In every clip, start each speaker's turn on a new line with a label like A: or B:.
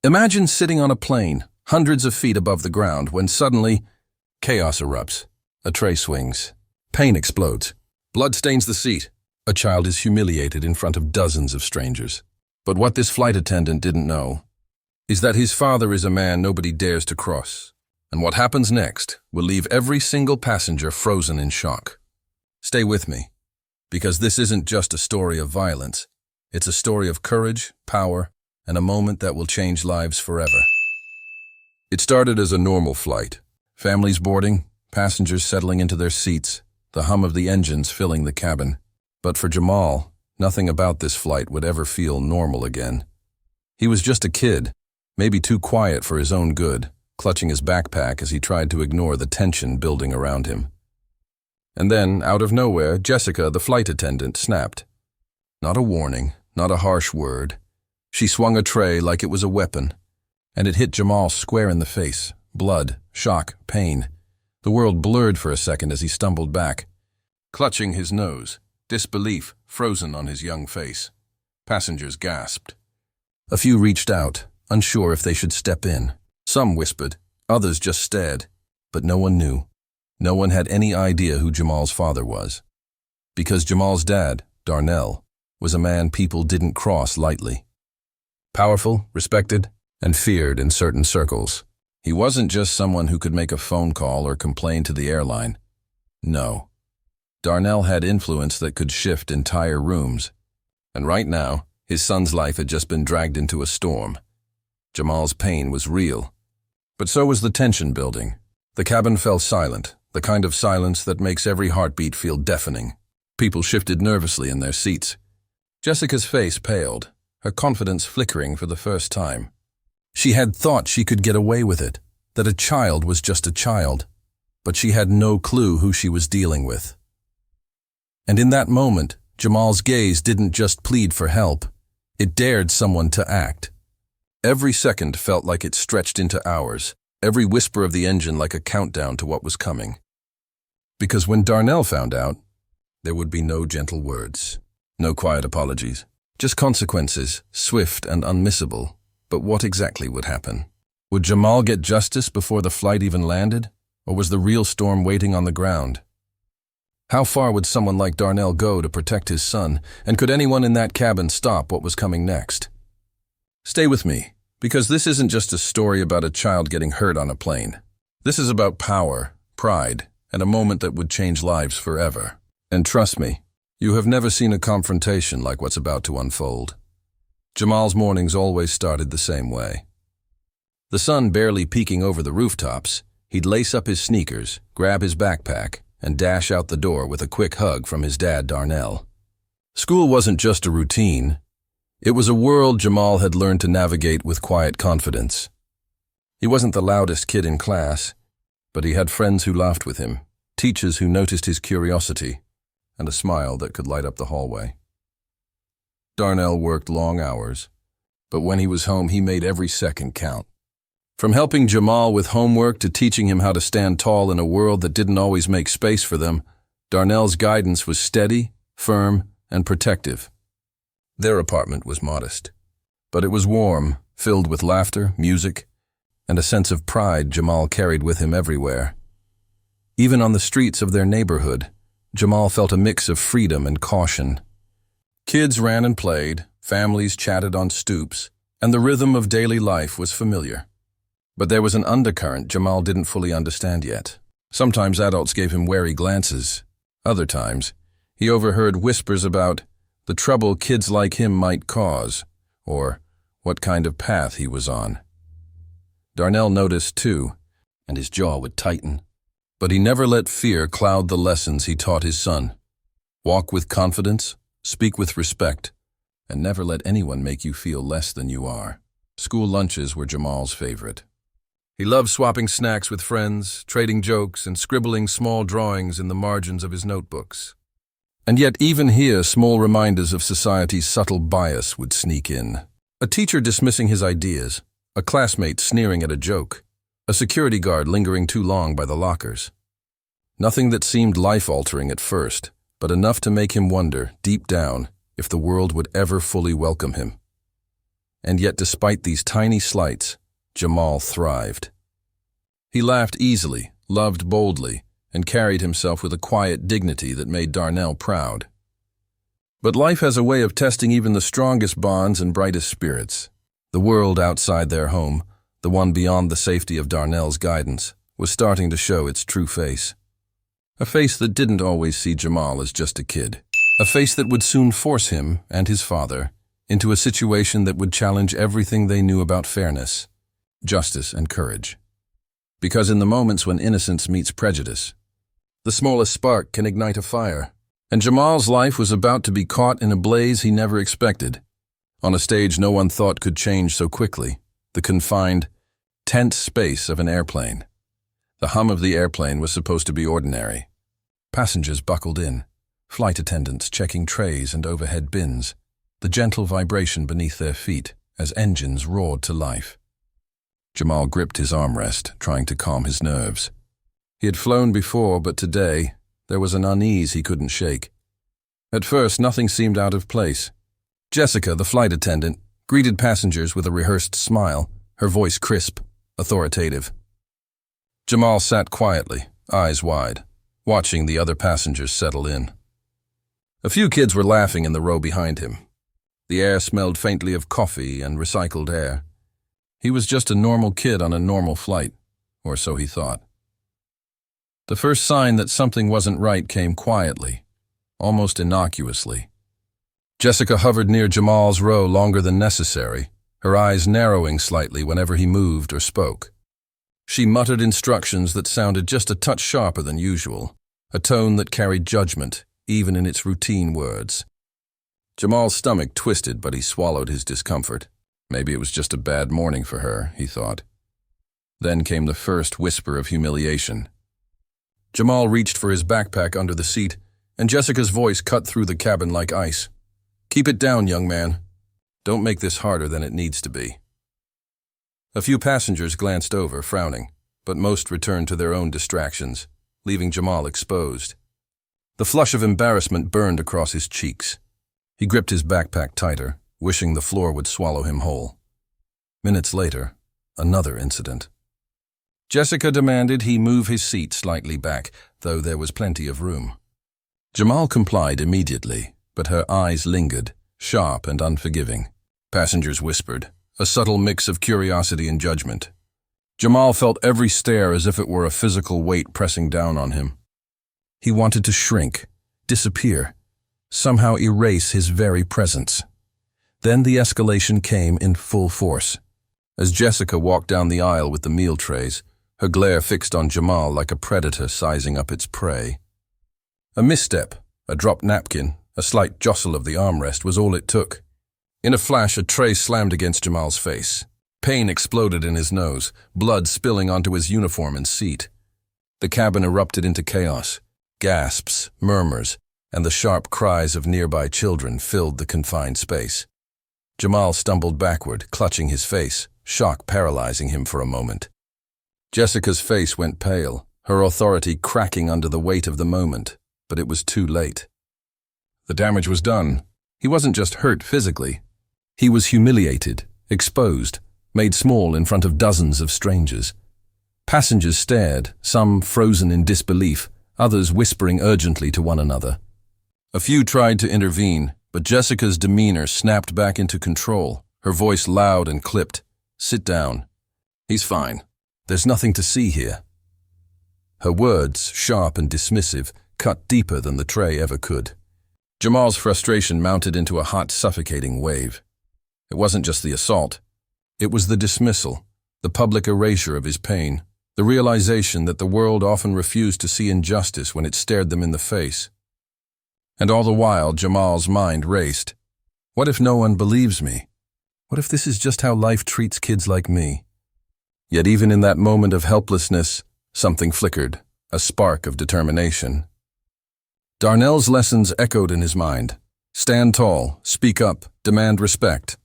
A: Imagine sitting on a plane, hundreds of feet above the ground, when suddenly, chaos erupts. A tray swings. Pain explodes. Blood stains the seat. A child is humiliated in front of dozens of strangers. But what this flight attendant didn't know is that his father is a man nobody dares to cross. And what happens next will leave every single passenger frozen in shock. Stay with me, because this isn't just a story of violence. It's a story of courage, power, and a moment that will change lives forever. It started as a normal flight. Families boarding, passengers settling into their seats, the hum of the engines filling the cabin. But for Jamal, nothing about this flight would ever feel normal again. He was just a kid, maybe too quiet for his own good, clutching his backpack as he tried to ignore the tension building around him. And then, out of nowhere, Jessica, the flight attendant, snapped. Not a warning, not a harsh word. She swung a tray like it was a weapon, and it hit Jamal square in the face. Blood, shock, pain. The world blurred for a second as he stumbled back, clutching his nose, disbelief frozen on his young face. Passengers gasped. A few reached out, unsure if they should step in. Some whispered, others just stared, but no one knew. No one had any idea who Jamal's father was. Because Jamal's dad, Darnell, was a man people didn't cross lightly. Powerful, respected, and feared in certain circles. He wasn't just someone who could make a phone call or complain to the airline. No. Darnell had influence that could shift entire rooms. And right now, his son's life had just been dragged into a storm. Jamal's pain was real. But so was the tension building. The cabin fell silent, the kind of silence that makes every heartbeat feel deafening. People shifted nervously in their seats. Jessica's face paled, her confidence flickering for the first time. She had thought she could get away with it, that a child was just a child, but she had no clue who she was dealing with. And in that moment, Jamal's gaze didn't just plead for help, it dared someone to act. Every second felt like it stretched into hours, every whisper of the engine like a countdown to what was coming. Because when Darnell found out, there would be no gentle words, no quiet apologies, just consequences, swift and unmissable. But what exactly would happen? Would Jamal get justice before the flight even landed, or was the real storm waiting on the ground? How far would someone like Darnell go to protect his son, and could anyone in that cabin stop what was coming next? Stay with me, because this isn't just a story about a child getting hurt on a plane. This is about power, pride, and a moment that would change lives forever. And trust me, you have never seen a confrontation like what's about to unfold. Jamal's mornings always started the same way. The sun barely peeking over the rooftops, he'd lace up his sneakers, grab his backpack, and dash out the door with a quick hug from his dad, Darnell. School wasn't just a routine. It was a world Jamal had learned to navigate with quiet confidence. He wasn't the loudest kid in class, but he had friends who laughed with him, teachers who noticed his curiosity, and a smile that could light up the hallway. Darnell worked long hours, but when he was home, he made every second count. From helping Jamal with homework to teaching him how to stand tall in a world that didn't always make space for them, Darnell's guidance was steady, firm, and protective. Their apartment was modest, but it was warm, filled with laughter, music, and a sense of pride Jamal carried with him everywhere. Even on the streets of their neighborhood, Jamal felt a mix of freedom and caution. Kids ran and played, families chatted on stoops, and the rhythm of daily life was familiar. But there was an undercurrent Jamal didn't fully understand yet. Sometimes adults gave him wary glances. Other times, he overheard whispers about the trouble kids like him might cause, or what kind of path he was on. Darnell noticed too, and his jaw would tighten. But he never let fear cloud the lessons he taught his son. Walk with confidence, speak with respect, and never let anyone make you feel less than you are. School lunches were Jamal's favorite. He loved swapping snacks with friends, trading jokes, and scribbling small drawings in the margins of his notebooks. And yet even here, small reminders of society's subtle bias would sneak in. A teacher dismissing his ideas, a classmate sneering at a joke, a security guard lingering too long by the lockers. Nothing that seemed life-altering at first, but enough to make him wonder, deep down, if the world would ever fully welcome him. And yet despite these tiny slights, Jamal thrived. He laughed easily, loved boldly, and carried himself with a quiet dignity that made Darnell proud. But life has a way of testing even the strongest bonds and brightest spirits. The world outside their home, the one beyond the safety of Darnell's guidance, was starting to show its true face. A face that didn't always see Jamal as just a kid. A face that would soon force him and his father into a situation that would challenge everything they knew about fairness, justice, and courage. Because in the moments when innocence meets prejudice, the smallest spark can ignite a fire. And Jamal's life was about to be caught in a blaze he never expected. On a stage no one thought could change so quickly, the confined, tense space of an airplane. The hum of the airplane was supposed to be ordinary. Passengers buckled in, flight attendants checking trays and overhead bins, the gentle vibration beneath their feet as engines roared to life. Jamal gripped his armrest, trying to calm his nerves. He had flown before, but today there was an unease he couldn't shake. At first, nothing seemed out of place. Jessica, the flight attendant, greeted passengers with a rehearsed smile, her voice crisp, authoritative. Jamal sat quietly, eyes wide, watching the other passengers settle in. A few kids were laughing in the row behind him. The air smelled faintly of coffee and recycled air. He was just a normal kid on a normal flight, or so he thought. The first sign that something wasn't right came quietly, almost innocuously. Jessica hovered near Jamal's row longer than necessary, her eyes narrowing slightly whenever he moved or spoke. She muttered instructions that sounded just a touch sharper than usual, a tone that carried judgment, even in its routine words. Jamal's stomach twisted, but he swallowed his discomfort. Maybe it was just a bad morning for her, he thought. Then came the first whisper of humiliation. Jamal reached for his backpack under the seat, and Jessica's voice cut through the cabin like ice. "Keep it down, young man. Don't make this harder than it needs to be." A few passengers glanced over, frowning, but most returned to their own distractions, leaving Jamal exposed. The flush of embarrassment burned across his cheeks. He gripped his backpack tighter, wishing the floor would swallow him whole. Minutes later, another incident. Jessica demanded he move his seat slightly back, though there was plenty of room. Jamal complied immediately, but her eyes lingered, sharp and unforgiving. Passengers whispered, a subtle mix of curiosity and judgment. Jamal felt every stare as if it were a physical weight pressing down on him. He wanted to shrink, disappear, somehow erase his very presence. Then the escalation came in full force. As Jessica walked down the aisle with the meal trays, her glare fixed on Jamal like a predator sizing up its prey. A misstep, a dropped napkin, a slight jostle of the armrest was all it took. In a flash, a tray slammed against Jamal's face. Pain exploded in his nose, blood spilling onto his uniform and seat. The cabin erupted into chaos. Gasps, murmurs, and the sharp cries of nearby children filled the confined space. Jamal stumbled backward, clutching his face, shock paralyzing him for a moment. Jessica's face went pale, her authority cracking under the weight of the moment, but it was too late. The damage was done. He wasn't just hurt physically. He was humiliated, exposed, made small in front of dozens of strangers. Passengers stared, some frozen in disbelief, others whispering urgently to one another. A few tried to intervene, but Jessica's demeanor snapped back into control, her voice loud and clipped. "Sit down. He's fine. There's nothing to see here." Her words, sharp and dismissive, cut deeper than the tray ever could. Jamal's frustration mounted into a hot, suffocating wave. It wasn't just the assault. It was the dismissal, the public erasure of his pain, the realization that the world often refused to see injustice when it stared them in the face. And all the while, Jamal's mind raced. What if no one believes me? What if this is just how life treats kids like me? Yet even in that moment of helplessness, something flickered, a spark of determination. Darnell's lessons echoed in his mind. Stand tall, speak up, demand respect.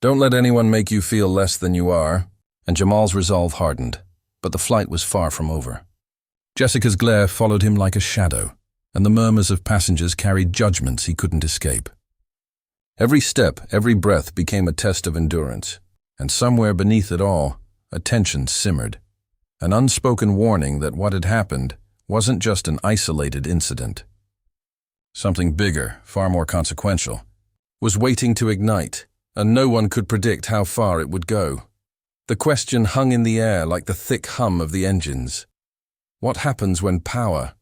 A: Don't let anyone make you feel less than you are. And Jamal's resolve hardened, but the flight was far from over. Jessica's glare followed him like a shadow, and the murmurs of passengers carried judgments he couldn't escape. Every step, every breath became a test of endurance, and somewhere beneath it all, a tension simmered. An unspoken warning that what had happened wasn't just an isolated incident. Something bigger, far more consequential, was waiting to ignite, and no one could predict how far it would go. The question hung in the air like the thick hum of the engines. What happens when power,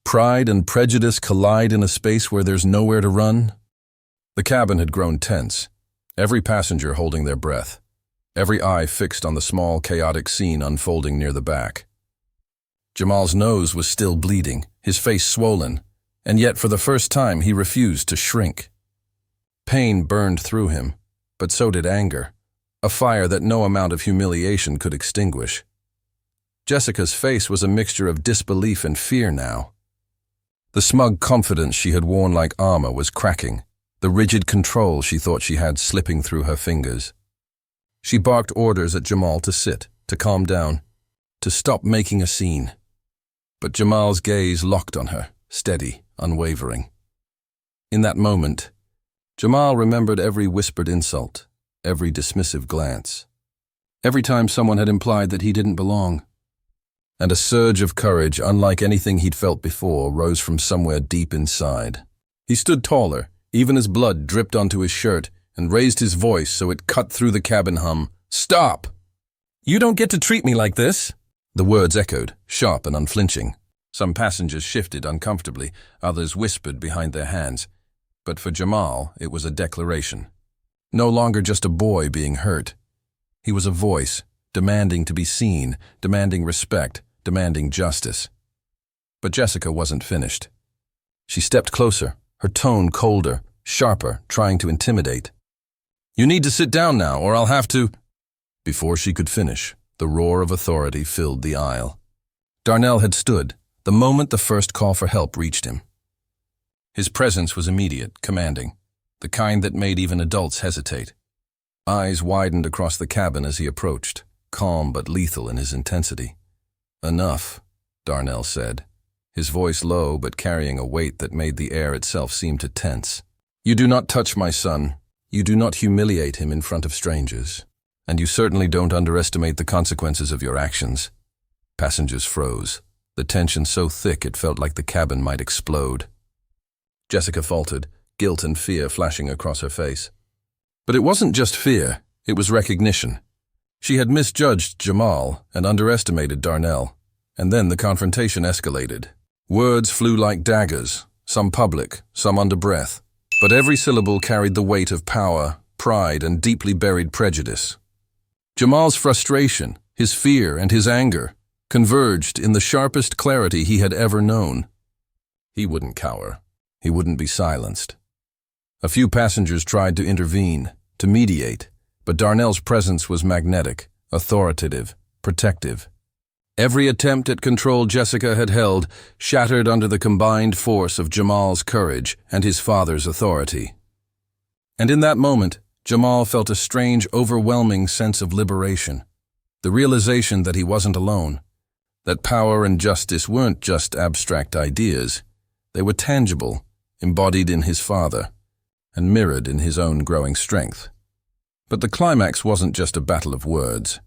A: pride and prejudice collide in a space where there's nowhere to run? The cabin had grown tense, every passenger holding their breath, every eye fixed on the small, chaotic scene unfolding near the back. Jamal's nose was still bleeding, his face swollen, and yet for the first time he refused to shrink. Pain burned through him, but so did anger, a fire that no amount of humiliation could extinguish. Jessica's face was a mixture of disbelief and fear now. The smug confidence she had worn like armor was cracking, the rigid control she thought she had slipping through her fingers. She barked orders at Jamal to sit, to calm down, to stop making a scene. But Jamal's gaze locked on her, steady, unwavering. In that moment, Jamal remembered every whispered insult, every dismissive glance, every time someone had implied that he didn't belong. And a surge of courage, unlike anything he'd felt before, rose from somewhere deep inside. He stood taller, even as blood dripped onto his shirt, and raised his voice so it cut through the cabin hum. "Stop! You don't get to treat me like this!" The words echoed, sharp and unflinching. Some passengers shifted uncomfortably, others whispered behind their hands. But for Jamal, it was a declaration. No longer just a boy being hurt. He was a voice, demanding to be seen, demanding respect, demanding justice. But Jessica wasn't finished. She stepped closer, her tone colder, sharper, trying to intimidate. "You need to sit down now, or I'll have to—" Before she could finish, the roar of authority filled the aisle. Darnell had stood, the moment the first call for help reached him. His presence was immediate, commanding, the kind that made even adults hesitate. Eyes widened across the cabin as he approached, calm but lethal in his intensity. "Enough," Darnell said, his voice low but carrying a weight that made the air itself seem to tense. "You do not touch my son. You do not humiliate him in front of strangers. And you certainly don't underestimate the consequences of your actions." Passengers froze, the tension so thick it felt like the cabin might explode. Jessica faltered, guilt and fear flashing across her face. But it wasn't just fear, it was recognition. She had misjudged Jamal and underestimated Darnell, and then the confrontation escalated. Words flew like daggers, some public, some under breath, but every syllable carried the weight of power, pride, and deeply buried prejudice. Jamal's frustration, his fear, and his anger converged in the sharpest clarity he had ever known. He wouldn't cower. He wouldn't be silenced. A few passengers tried to intervene, to mediate, but Darnell's presence was magnetic, authoritative, protective. Every attempt at control Jessica had held shattered under the combined force of Jamal's courage and his father's authority. And in that moment, Jamal felt a strange, overwhelming sense of liberation, the realization that he wasn't alone, that power and justice weren't just abstract ideas, they were tangible, embodied in his father, and mirrored in his own growing strength. But the climax wasn't just a battle of words.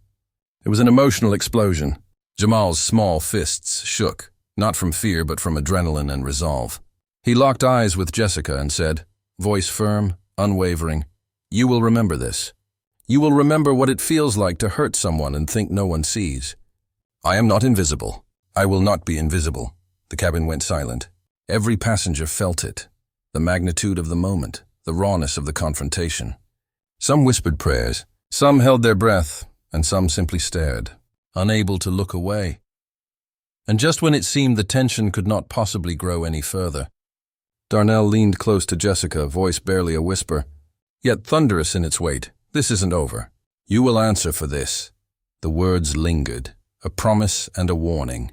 A: It was an emotional explosion. Jamal's small fists shook, not from fear but from adrenaline and resolve. He locked eyes with Jessica and said, voice firm, unwavering, "You will remember this. You will remember what it feels like to hurt someone and think no one sees. I am not invisible. I will not be invisible." The cabin went silent. Every passenger felt it, the magnitude of the moment, the rawness of the confrontation. Some whispered prayers, some held their breath, and some simply stared, unable to look away. And just when it seemed the tension could not possibly grow any further, Darnell leaned close to Jessica, voice barely a whisper, yet thunderous in its weight. "This isn't over. You will answer for this." The words lingered, a promise and a warning.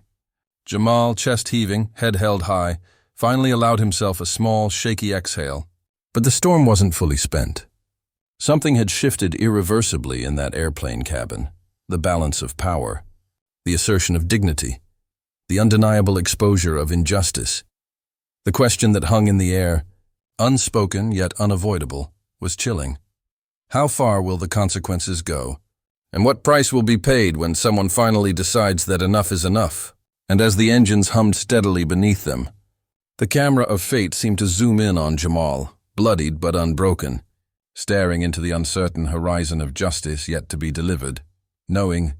A: Jamal, chest heaving, head held high, finally allowed himself a small, shaky exhale. But the storm wasn't fully spent. Something had shifted irreversibly in that airplane cabin, the balance of power, the assertion of dignity, the undeniable exposure of injustice. The question that hung in the air, unspoken yet unavoidable, was chilling. How far will the consequences go? And what price will be paid when someone finally decides that enough is enough? And as the engines hummed steadily beneath them, the camera of fate seemed to zoom in on Jamal, bloodied but unbroken, staring into the uncertain horizon of justice yet to be delivered, knowing,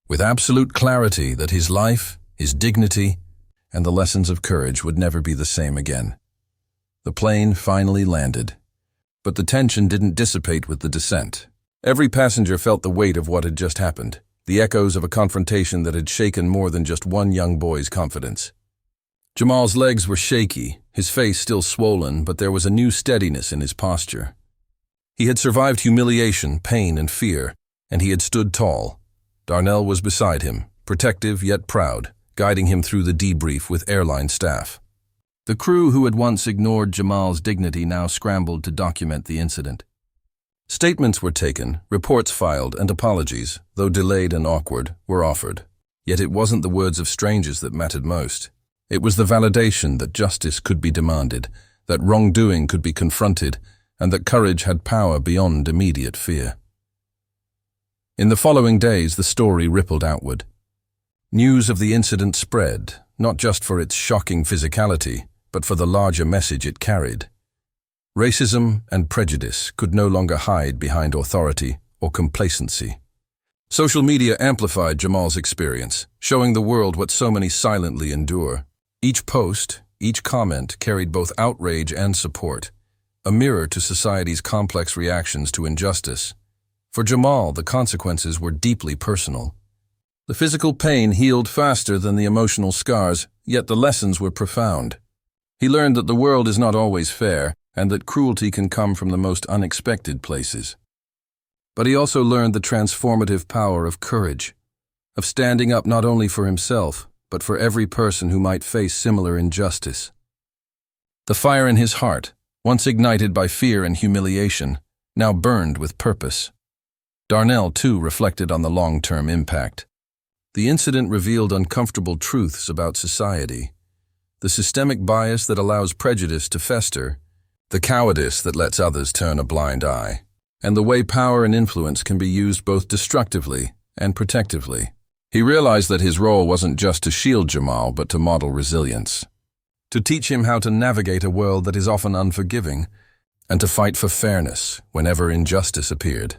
A: with absolute clarity, that his life, his dignity, and the lessons of courage would never be the same again. The plane finally landed, but the tension didn't dissipate with the descent. Every passenger felt the weight of what had just happened, the echoes of a confrontation that had shaken more than just one young boy's confidence. Jamal's legs were shaky, his face still swollen, but there was a new steadiness in his posture. He had survived humiliation, pain, and fear, and he had stood tall. Darnell was beside him, protective yet proud, guiding him through the debrief with airline staff. The crew who had once ignored Jamal's dignity now scrambled to document the incident. Statements were taken, reports filed, and apologies, though delayed and awkward, were offered. Yet it wasn't the words of strangers that mattered most. It was the validation that justice could be demanded, that wrongdoing could be confronted, and that courage had power beyond immediate fear. In the following days, the story rippled outward. News of the incident spread, not just for its shocking physicality, but for the larger message it carried. Racism and prejudice could no longer hide behind authority or complacency. Social media amplified Jamal's experience, showing the world what so many silently endure. Each post, each comment carried both outrage and support, a mirror to society's complex reactions to injustice. For Jamal, the consequences were deeply personal. The physical pain healed faster than the emotional scars, yet the lessons were profound. He learned that the world is not always fair, and that cruelty can come from the most unexpected places. But he also learned the transformative power of courage, of standing up not only for himself, but for every person who might face similar injustice. The fire in his heart, once ignited by fear and humiliation, now burned with purpose. Darnell, too, reflected on the long-term impact. The incident revealed uncomfortable truths about society, the systemic bias that allows prejudice to fester, the cowardice that lets others turn a blind eye, and the way power and influence can be used both destructively and protectively. He realized that his role wasn't just to shield Jamal, but to model resilience, to teach him how to navigate a world that is often unforgiving, and to fight for fairness whenever injustice appeared.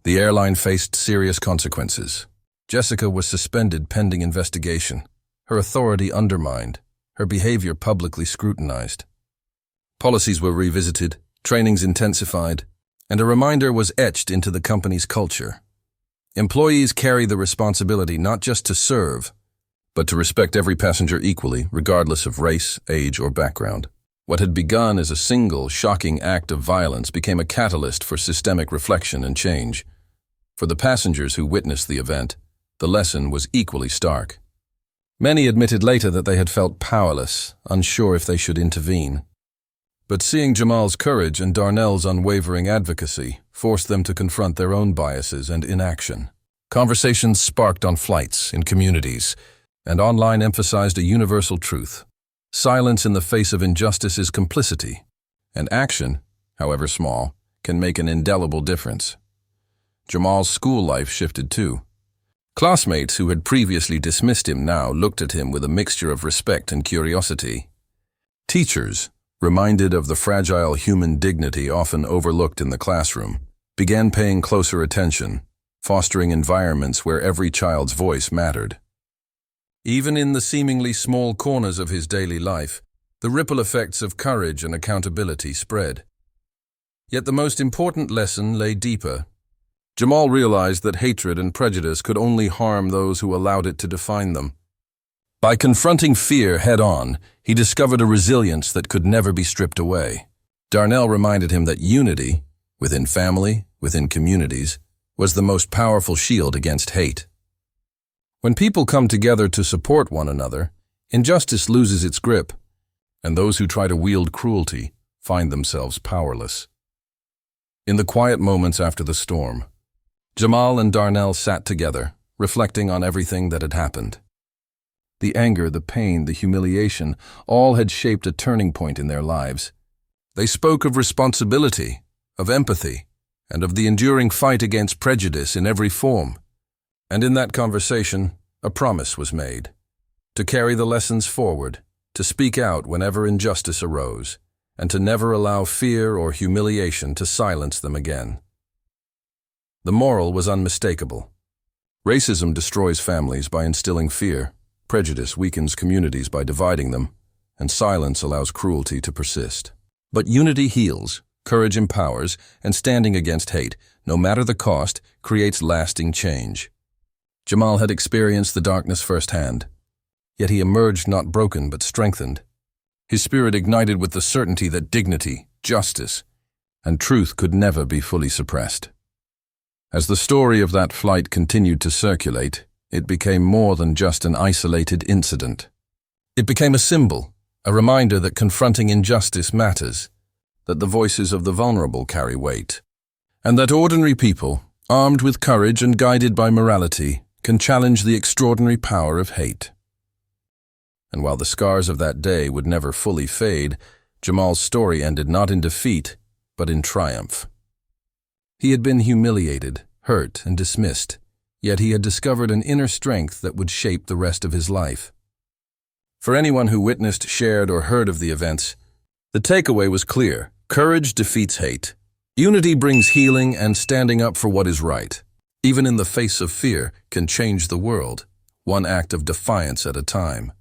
A: The airline faced serious consequences. Jessica was suspended pending investigation, her authority undermined, her behavior publicly scrutinized. Policies were revisited, trainings intensified, and a reminder was etched into the company's culture. Employees carry the responsibility not just to serve, but to respect every passenger equally, regardless of race, age, or background. What had begun as a single, shocking act of violence became a catalyst for systemic reflection and change. For the passengers who witnessed the event, the lesson was equally stark. Many admitted later that they had felt powerless, unsure if they should intervene. But seeing Jamal's courage and Darnell's unwavering advocacy forced them to confront their own biases and inaction. Conversations sparked on flights, in communities, and online emphasized a universal truth. Silence in the face of injustice is complicity, and action, however small, can make an indelible difference. Jamal's school life shifted too. Classmates who had previously dismissed him now looked at him with a mixture of respect and curiosity. Teachers, reminded of the fragile human dignity often overlooked in the classroom, began paying closer attention, fostering environments where every child's voice mattered. Even in the seemingly small corners of his daily life, the ripple effects of courage and accountability spread. Yet the most important lesson lay deeper. Jamal realized that hatred and prejudice could only harm those who allowed it to define them. By confronting fear head-on, he discovered a resilience that could never be stripped away. Darnell reminded him that unity, within family, within communities, was the most powerful shield against hate. When people come together to support one another, injustice loses its grip, and those who try to wield cruelty find themselves powerless. In the quiet moments after the storm, Jamal and Darnell sat together, reflecting on everything that had happened. The anger, the pain, the humiliation, all had shaped a turning point in their lives. They spoke of responsibility, of empathy, and of the enduring fight against prejudice in every form. And in that conversation, a promise was made: to carry the lessons forward, to speak out whenever injustice arose, and to never allow fear or humiliation to silence them again. The moral was unmistakable. Racism destroys families by instilling fear, prejudice weakens communities by dividing them, and silence allows cruelty to persist. But unity heals, courage empowers, and standing against hate, no matter the cost, creates lasting change. Jamal had experienced the darkness firsthand, yet he emerged not broken but strengthened. His spirit ignited with the certainty that dignity, justice, and truth could never be fully suppressed. As the story of that flight continued to circulate, it became more than just an isolated incident. It became a symbol, a reminder that confronting injustice matters, that the voices of the vulnerable carry weight, and that ordinary people, armed with courage and guided by morality, can challenge the extraordinary power of hate. And while the scars of that day would never fully fade, Jamal's story ended not in defeat, but in triumph. He had been humiliated, hurt, and dismissed, yet he had discovered an inner strength that would shape the rest of his life. For anyone who witnessed, shared, or heard of the events, the takeaway was clear: courage defeats hate. Unity brings healing, and standing up for what is right, even in the face of fear, can change the world, one act of defiance at a time.